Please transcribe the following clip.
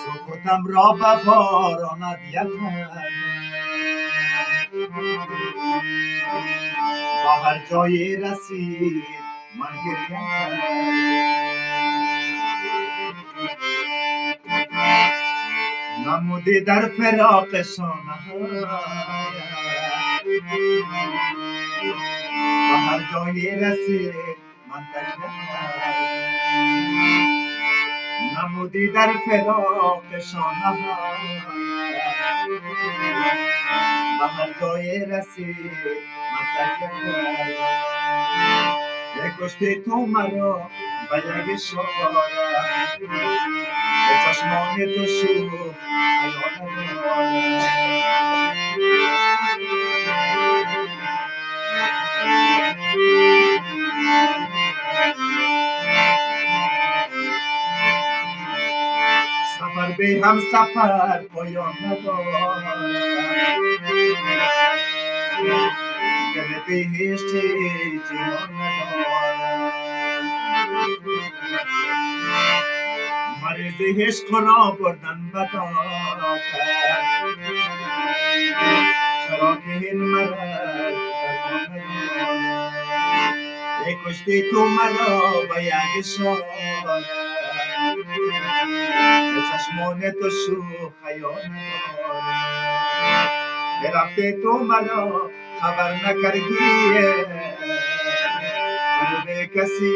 سکوتم را به باراند یکم با هر جایی رسید من گریم نمودی در فراقشان و هر جایی رسید من تکیم نمودی در فراقشان و هر جایی رسید من تکیم کشتی تو مرا به یک اشاره به چشمان تو شو سفر به هم سفر پایان ندارد دل بهشتی جهان ندارد مریض عشق را بردن به داغ چرا که این مرض درمان ندارد کشتی تو مرا به یک اشاره به چشمان تو شو خیال نداره رفته تو مرا خبر نکردی من به کسی